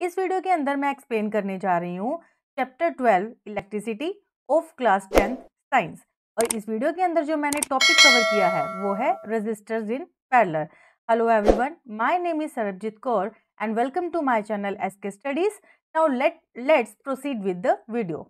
इस वीडियो के अंदर मैं एक्सप्लेन करने जा रही हूँ chapter 12 elasticity of class 10th science. और इस वीडियो के अंदर जो मैंने टॉपिक कवर किया है वो है resistors in parallel. Hello everyone, my name is Sarabjeet Kaur and welcome to my channel SK studies. Now let's proceed with the video.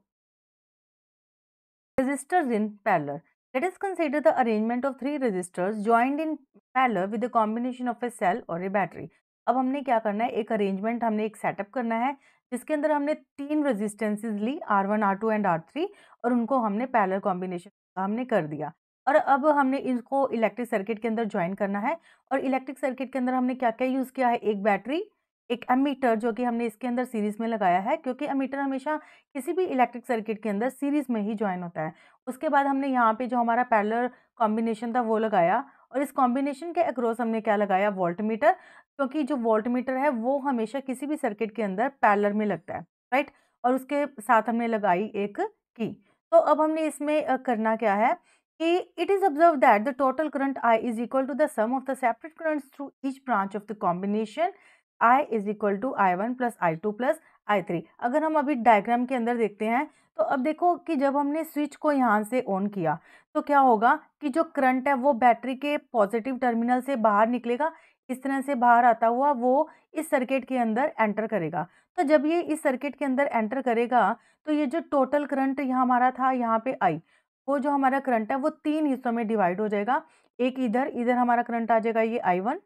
Resistors in parallel. Let us consider the arrangement of three resistors joined in parallel with the combination of a cell or a battery. अब हमने क्या करना है, एक arrangement हमने एक setup करना है जिसके अंदर हमने तीन resistances Lee R1 R2 and R3 और उनको हमने पैरेलल कॉम्बिनेशन हमने कर दिया। और अब हमने इनको इलेक्ट्रिक सर्किट के अंदर ज्वाइन करना है। और इलेक्ट्रिक सर्किट के अंदर हमने क्या क्या यूज़ किया है, एक बैटरी, एक एमीटर जो कि हमने इसके अंदर सीरीज में लगाया है क्योंकि एमीटर हमेशा किसी भी इलेक्ट्रिक सर्किट के अंदर सीरीज में ही ज्वाइन होता है। उसके बाद हमने यहाँ पे जो हमारा पैरेलल कॉम्बिनेशन था वो लगाया और इस कॉम्बिनेशन के अक्रॉस हमने क्या लगाया, वोल्टमीटर, क्योंकि जो वोल्टमीटर है वो हमेशा किसी भी सर्किट के अंदर पैरेलल में लगता है, राइट। और उसके साथ हमने लगाई एक की। तो अब हमने इसमें करना क्या है कि it is observe that the total current I is equal to the sum of the separate currents through each branch of the combination I is equal to I1 plus I2 plus I3। अगर हम अभी diagram के अंदर देखते हैं तो अब देखो कि जब हमने स्विच को यहाँ से ऑन किया तो क्या होगा कि जो करंट है वो बैटरी के पॉजिटिव टर्मिनल से बाहर निकलेगा, इस तरह से बाहर आता हुआ वो इस सर्किट के अंदर एंटर करेगा। तो जब ये इस सर्किट के अंदर एंटर करेगा तो ये जो टोटल करंट यहाँ हमारा था यहाँ पे आई, वो जो हमारा करंट है वो तीन हिस्सों में डिवाइड हो जाएगा। एक इधर इधर हमारा करंट आ जाएगा ये I1,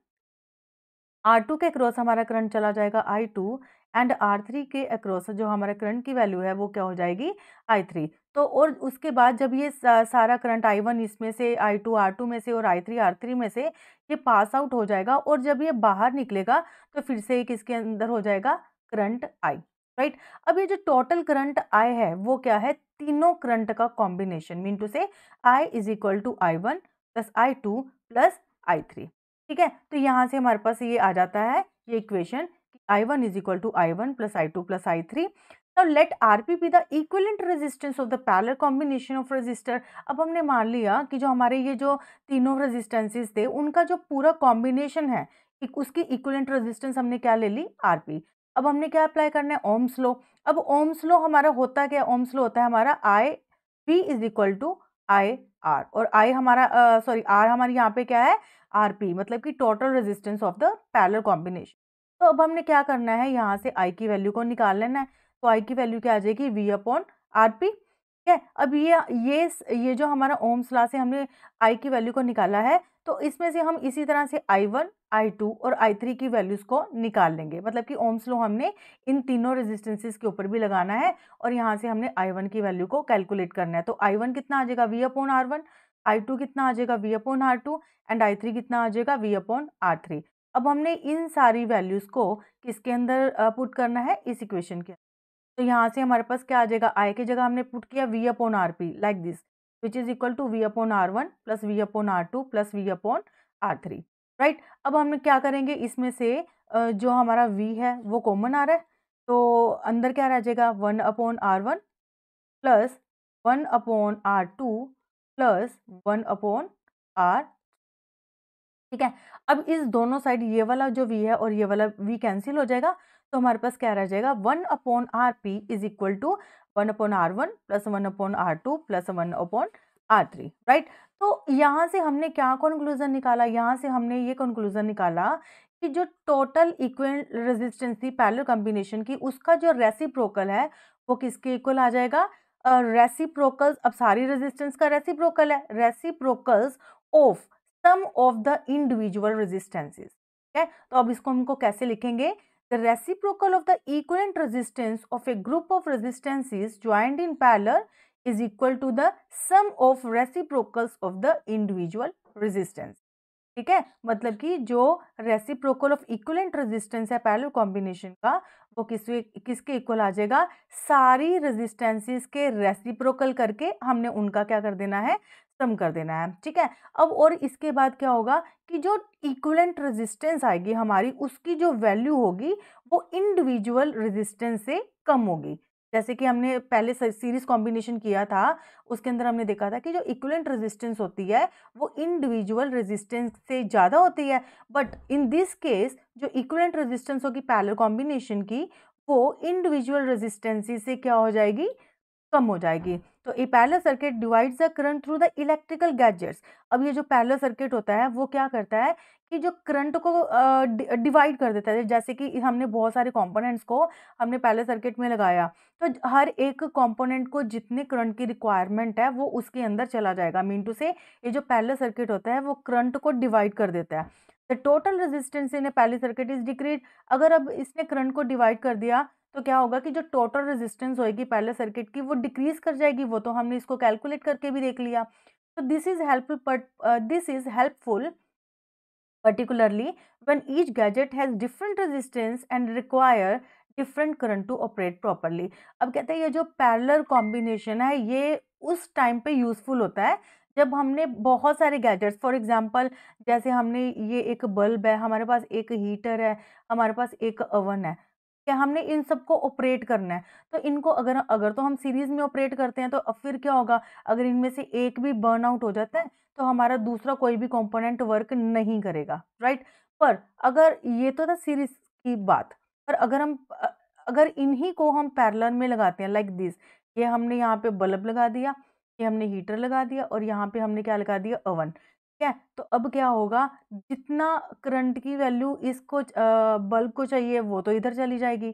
R2 के अक्रॉस हमारा करंट चला जाएगा I2 एंड R3 के अक्रॉस जो हमारा करंट की वैल्यू है वो क्या हो जाएगी I3। तो और उसके बाद जब ये सारा करंट I1 इसमें से, I2 R2 में से और I3 R3 में से ये पास आउट हो जाएगा और जब ये बाहर निकलेगा तो फिर से एक इसके अंदर हो जाएगा करंट I, राइट। अब ये जो टोटल करंट I है वो क्या है, तीनों करंट का कॉम्बिनेशन, मीन टू से I is equal to I1 plus I2 plus I3। ठीक है, तो यहाँ से हमारे पास ये आ जाता है ये equation I1 is equal to I1 plus I2 plus I3। Now let Rp be the equivalent resistance of the parallel combination of resistor. अब हमने मान लिया कि जो हमारे ये जो तीनों रेजिस्टेंसेस थे उनका जो पूरा कॉम्बिनेशन है उसकी इक्विवेलेंट रेजिस्टेंस हमने क्या ले ली, Rp। अब हमने क्या अप्लाई करना है, ओम्स लॉ। अब ओम्स लॉ हमारा होता क्या, ओम्स लॉ होता है हमारा I V is equal to I R, और I हमारा सॉरी R हमारी यहाँ पे क्या है, Rp, मतलब कि total resistance of the parallel combination. तो अब हमने क्या करना है, यहाँ से I की वैल्यू को निकाल लेना है। तो I की वैल्यू क्या आ जाएगी, V अपॉन Rp। ठीक है, अब ये जो हमारा ओम्स लॉ से हमने I की वैल्यू को निकाला है तो इसमें से हम इसी तरह से I1 I2 और I3 की वैल्यूज को निकाल लेंगे। मतलब कि ओम्स लॉ हमने इन तीनों रेजिस्टेंसेस के ऊपर भी लगाना है और यहाँ से हमने I1 की वैल्यू को कैलकुलेट करना है। तो I1 कितना आ जाएगा, V अपॉन R1, I2 कितना आ जाएगा, V upon R2 and I3 कितना आ जाएगा, V अपॉन R3। अब हमने इन सारी वैल्यूज को किसके अंदर पुट करना है, इस इक्वेशन के। तो यहाँ से हमारे पास क्या आ जाएगा, I की जगह हमने पुट किया V upon Rp like this, which is equal to V upon R1 plus V upon R2 plus V upon R3, right. अब हम क्या करेंगे, इसमें से जो हमारा V है वो कॉमन आ रहा है तो अंदर क्या रह जाएगा, 1 upon R1 plus 1 upon R2 plus 1 upon R। ठीक है, अब इस दोनों साइड ये वाला जो V है और ये वाला V कैंसिल हो जाएगा तो हमारे पास क्या रह जाएगा, 1 upon Rp is equal to 1 upon R1 plus 1 upon R2 plus 1 upon R3, right. तो यहाँ से हमने क्या कंक्लूजन निकाला, यहाँ से हमने ये कंक्लूजन निकाला कि जो टोटल इक्विवेलेंट रेजिस्टेंस थी पैरेलल कॉम्बिनेशन की उसका जो रेसिप्रोकल है वो किसके इक्वल आ जाएगा, रेसिप्रोकल्स। अब सारी रेजिस्टेंस का रेसिप्रोकल है, reciprocals of sum of the individual resistances. ठीक है, तो अब इसको हमको कैसे लिखेंगे, the reciprocal of the equivalent resistance of a group of resistances joined in parallel is equal to the sum of reciprocals of the individual resistance. ठीक है, मतलब कि जो रेसिप्रोकल ऑफ इक्विवेलेंट रेजिस्टेंस है पैरेलल कॉम्बिनेशन का वो किसके equal आ जाएगा, सारी रेजिस्टेंसेस के रेसिप्रोकल करके हमने उनका क्या कर देना है, सम कर देना है। ठीक है, अब और इसके बाद क्या होगा कि जो इक्विवेलेंट रेजिस्टेंस आएगी हमारी उसकी जो वैल्यू होगी वो इंडिविजुअल रेजिस्टेंस से कम होगी। जैसे कि हमने पहले सीरीज कॉम्बिनेशन किया था उसके अंदर हमने देखा था कि जो इक्विवेलेंट रेजिस्टेंस होती है वो इंडिविजुअल रेजिस्टेंस से ज़्यादा होती है, बट इन दिस केस जो इक्विवेलेंट रेजिस्टेंस होगी पैरेलल कॉम्बिनेशन की वो इंडिविजुअल रेजिस्टेंसेस से क्या हो जाएगी, कम हो जाएगी। तो a parallel circuit divides the current through the electrical gadgets. अब ये जो पैरेलल सर्किट होता है वो क्या करता है कि जो करंट को डिवाइड कर देता है। जैसे कि हमने बहुत सारे कंपोनेंट्स को हमने पैरेलल सर्किट में लगाया, तो हर एक कंपोनेंट को जितने करंट की रिक्वायरमेंट है वो उसके अंदर चला जाएगा। मीन टू से ये जो पैरेलल सर्किट होता है वो करंट को डिवाइड कर देता है। The total resistance in A parallel circuit is decrease. अगर अब इसने करंट को डिवाइड कर दिया तो क्या होगा कि जो टोटल रेजिस्टेंस होएगी पैरेलल सर्किट की वो डिक्रीज कर जाएगी। वो तो हमने इसको कैलकुलेट करके भी देख लिया। तो this is helpful particularly when each gadget has different resistance and require different current to operate properly। अब कहते हैं ये जो पैरेलल कॉम्बिनेशन है ये उस टाइम पे यूजफुल होता है जब हमने बहुत सारे गैजेट्स, फॉर एग्जांपल जैसे हमने ये एक बल्ब है, हमारे पास एक हीटर है, हमारे पास एक ओवन है, क्या हमने इन सबको ऑपरेट करना है। तो इनको अगर अगर तो हम सीरीज में ऑपरेट करते हैं तो अब फिर क्या होगा, अगर इनमें से एक भी बर्न आउट हो जाता है तो हमारा दूसरा कोई भी कंपोनेंट वर्क नहीं करेगा, राइट। पर अगर ये तो था सीरीज की बात, पर अगर इन्हीं को हम पैरेलल में लगाते हैं लाइक दिस, ये हमने यहाँ पे बल्ब लगा दिया, ये हमने हीटर लगा दिया और यहाँ पे हमने क्या लगा दिया, ओवन, ठीक है। तो अब क्या होगा, जितना करंट की वैल्यू इसको बल्ब को चाहिए वो तो इधर चली जाएगी,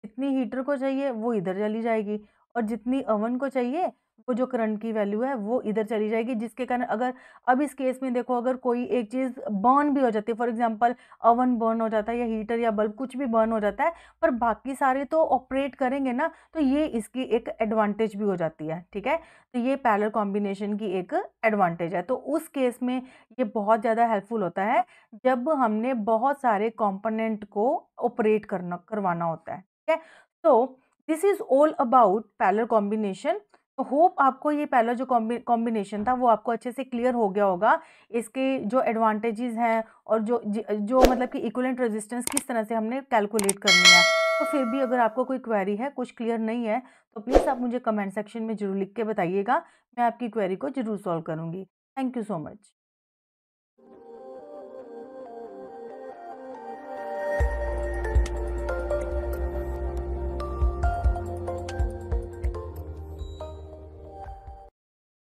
जितनी हीटर को चाहिए वो इधर चली जाएगी, और जितनी ओवन को चाहिए वो जो करंट की वैल्यू है वो इधर चली जाएगी। जिसके कारण अगर अब इस केस में देखो, अगर कोई एक चीज़ बर्न भी हो जाती है, फॉर एग्जांपल ओवन बर्न हो जाता है या हीटर या बल्ब कुछ भी बर्न हो जाता है, पर बाकी सारे तो ऑपरेट करेंगे ना, तो ये इसकी एक एडवांटेज भी हो जाती है, ठीक है। तो ये पैरेलल कॉम्बिनेशन की एक एडवांटेज है। तो उस केस में ये बहुत ज़्यादा हेल्पफुल होता है जब हमने बहुत सारे कंपोनेंट को ऑपरेट करवाना होता है, ठीक है। तो this is all about parallel combination. तो होप आपको ये पहला जो कॉम्बिनेशन था वो आपको अच्छे से क्लियर हो गया होगा। इसके जो एडवांटेजेस हैं और जो मतलब कि इक्विवेलेंट रेजिस्टेंस किस तरह से हमने कैलकुलेट करनी है। तो फिर भी अगर आपको कोई क्वेरी है, कुछ क्लियर नहीं है, तो प्लीज़ आप मुझे कमेंट सेक्शन में ज़रूर लिख के बताइएगा। मैं आपकी क्वेरी को ज़रूर सॉल्व करूँगी। Thank you so much.